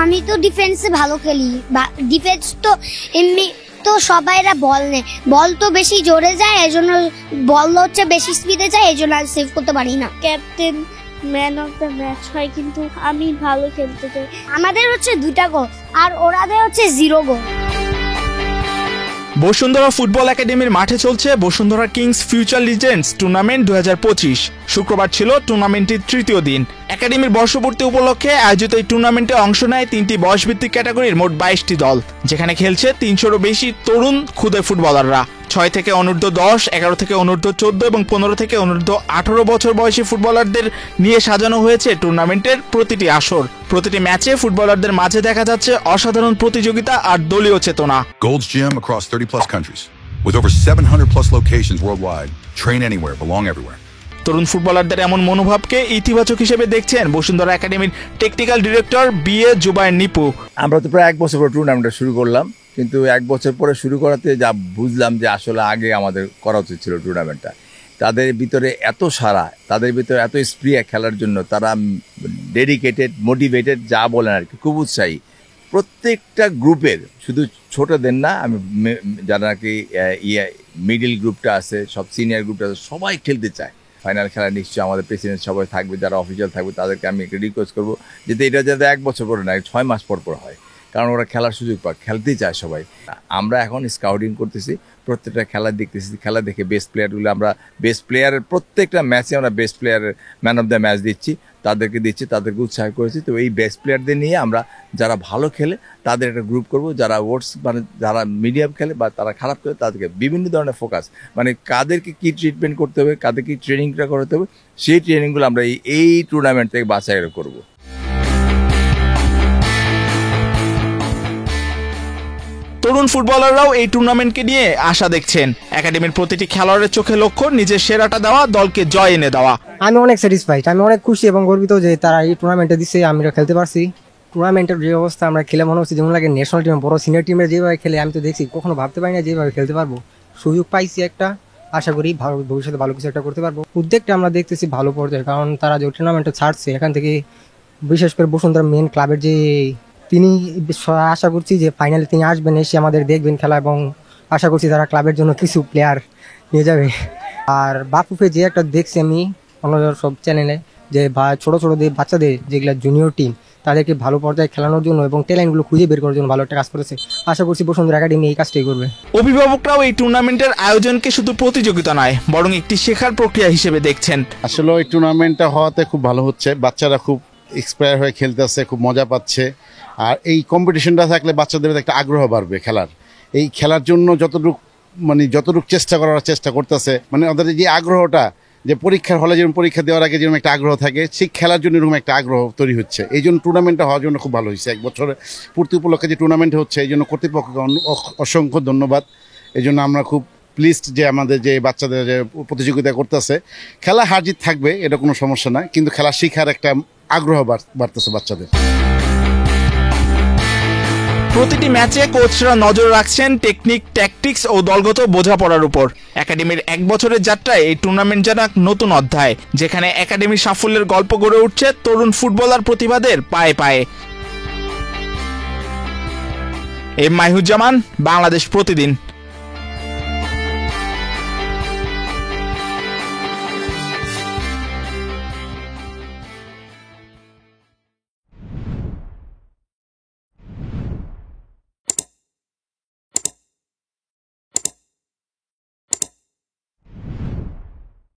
আমি তো ডিফেন্সে ভালো খেলি, ডিফেন্স তো এমনি তো সবাইরা বল নেয়, বল তো বেশি জোরে যায়, এই জন্য বল হচ্ছে বেশি স্পিডে যায়, এই জন্য আমি সেভ করতে পারি না। Captain man of the match হয়, কিন্তু আমি ভালো খেলতে চাই। আমাদের হচ্ছে 2টা গোল আর ওরাদের হচ্ছে 0 গোল। বসুন্ধরা ফুটবল একাডেমির মাঠে চলছে Bashundhara kings future legends tournament 2025। শুক্রবার ছিল টুর্নামেন্টটির তৃতীয় দিন। একাডেমির বর্ষপূর্তি উপলক্ষে আয়োজিত এই টুর্নামেন্টে অংশ নেয় 3টি বয়সভিত্তিক ক্যাটাগরির মোট 22টি দল, যেখানে খেলছে 300-রও বেশি তরুণ খুদে ফুটবলাররা। 6 থেকে অনূর্ধ্ব 10, 11 থেকে অনূর্ধ্ব 14 এবং 15 থেকে অনূর্ধ্ব 18 বছর বয়সী ফুটবলারদের নিয়ে সাজানো হয়েছে টুর্নামেন্টের প্রতিটি আসর। প্রতিটি ম্যাচে ফুটবলারদের মাঝে দেখা যাচ্ছে অসাধারণ প্রতিযোগিতা আর দলীয় চেতনা। Gold's Gym across 30+ countries with over 700+ locations worldwide. Train anywhere, belong everywhere. তরুণ ফুটবলারদের এমন মনোভাবকে ইতিবাচক হিসেবে দেখছেন বসুন্ধরা একাডেমির technical director BA Jubayer Nipu. আমরা তো প্রায় 1 বছর পরে টুর্নামেন্টটা শুরু করলাম, কিন্তু 1 বছর পরে শুরু করাতে যা বুঝলাম যে আসলে আগে আমাদের করা উচিত ছিল টুর্নামেন্টটা। তাদের ভিতরে এত সারা, তাদের ভিতরে এত স্প্রিয়া খেলার জন্য, তারা ডেডিকেটেড, মোটিভেটেড, যা বলেন আর কি, খুব উৎসাহী। প্রত্যেকটা গ্রুপের, শুধু ছোটদের না, আমি যারা নাকি মিডিল গ্রুপটা আছে, সব সিনিয়র গ্রুপটা আছে, সবাই খেলতে চায়। ফাইনাল খেলা নিশ্চয়ই আমাদের প্রেসিডেন্ট সবাই থাকবে, যারা অফিসিয়াল থাকবে তাদেরকে আমি একটা রিকোয়েস্ট করবো যাতে এটা যাতে 1 বছর পরে না, 6 মাস পর হয়, কারণ ওরা খেলার সুযোগ পায়, খেলতেই চায় সবাই। আমরা এখন স্কাউটিং করতেছি, প্রত্যেকটা খেলা দেখতেছি, খেলা দেখে বেস্ট প্লেয়ারগুলো আমরা বেস্ট প্লেয়ারের প্রত্যেকটা ম্যাচে আমরা বেস্ট প্লেয়ারের ম্যান অফ দ্য ম্যাচ দিচ্ছি, তাদেরকে উৎসাহ করেছি। তো এই বেস্ট প্লেয়ারদের নিয়ে আমরা যারা ভালো খেলে তাদের একটা গ্রুপ করব, যারা ওয়ার্ডস মানে যারা মিডিয়াম খেলে বা তারা খারাপ খেলে তাদেরকে বিভিন্ন ধরনের ফোকাস, মানে কাদেরকে কী ট্রিটমেন্ট করতে হবে, কাদেরকে ট্রেনিংটা করতে হবে, সেই ট্রেনিংগুলো আমরা এই টুর্নামেন্ট থেকে বাছাই করবো। তরুণ ফুটবলাররাও এই টুর্নামেন্টকে নিয়ে আশা দেখছেন। একাডেমির প্রতিটি খেলোয়াড়ের চোখে লক্ষ্য নিজের সেরাটা দেওয়া, দলকে জয় এনে দেওয়া। আমি অনেক স্যাটিসফাইড, আমি অনেক খুশি এবং গর্বিত যে তারা এই টুর্নামেন্টে দিচ্ছে, আমরা খেলতে পারছি। টুর্নামেন্টের যে অবস্থা আমরা খেলে মনে হচ্ছে যেমন লাগে ন্যাশনাল টিম, বড় সিনিয়র টিমের যেভাবে খেলে আমি তো দেখছি, কখনো ভাবতে পারি না যেভাবে খেলতে পারবো। সুযোগ পাইছি একটা, আশা করি ভালো ভবিষ্যতে ভালো কিছু একটা করতে পারবো। উদ্যোগটা আমরা দেখতেছি ভালো পর্যায়ে, কারণ তারা যে টুর্নামেন্টে ছাড়ছে এখান থেকে, বিশেষ করে বসুন্ধরা মেন ক্লাবের যে তিনি, আশা করছি যে ফাইনালে তিনি আসবেন, এসে আমাদের দেখবেন খেলা, এবং আশা করছি তারা ক্লাবের জন্য কিছু প্লেয়ার নিয়ে যাবে। আর বাফুফে যে একটা দেখছি আমি অন্য সব চ্যানেলে, যে ছোট বাচ্চাদের যেগুলো জুনিয়র টিম, তাদেরকে ভালো পর্যায়ে খেলানোর জন্য এবং ট্যালেন্টগুলো খুঁজে বের করার জন্য ভালো একটা কাজ করেছে। আশা করছি বসুন্ধরা একাডেমি এই কাজটাই করবে। অভিভাবকরাও এই টুর্নামেন্টের আয়োজনকে শুধু প্রতিযোগিতা নয়, বরং একটি শেখার প্রক্রিয়া হিসেবে দেখছেন। আসলে এই টুর্নামেন্টটা হওয়াতে খুব ভালো হচ্ছে, বাচ্চারা খুব এক্সপায়ার হয়ে খেলতে আসছে, খুব মজা পাচ্ছে। আর এই কম্পিটিশনটা থাকলে বাচ্চাদের একটা আগ্রহ বাড়বে খেলার। এই খেলার জন্য যতটুকু চেষ্টা করতেছে, মানে ওদের যে আগ্রহটা, যে পরীক্ষার হলে যেরকম পরীক্ষা দেওয়ার আগে যেরকম একটা আগ্রহ থাকে, সেই খেলার জন্য এরকম একটা আগ্রহ তৈরি হচ্ছে। এই জন্য টুর্নামেন্টটা হওয়ার জন্য খুব ভালো হয়েছে। 1 বছরের পূর্তি উপলক্ষে যে টুর্নামেন্ট হচ্ছে, এই জন্য কর্তৃপক্ষকে অসংখ্য ধন্যবাদ। এই জন্য আমরা খুব প্লিজড যে আমাদের যে বাচ্চাদের যে প্রতিযোগিতা করতেছে, খেলা হার জিত থাকবে, এটা কোনো সমস্যা না, কিন্তু খেলা শেখার একটা আগ্রহ বাড়তেছে বাচ্চাদের। প্রতিটি ম্যাচে কোচরা নজর রাখছেন টেকনিক, ট্যাকটিক্স ও দলগত বোঝাপড়ার উপর। একাডেমির 1 বছরের যাত্রায় এই টুর্নামেন্ট যেন এক নতুন অধ্যায়, যেখানে একাডেমির সাফল্যের গল্প গড়ে উঠছে তরুণ ফুটবলার প্রতিভাদের পায়ে পায়ে। এম মাহিউজ্জামান, বাংলাদেশ প্রতিদিন।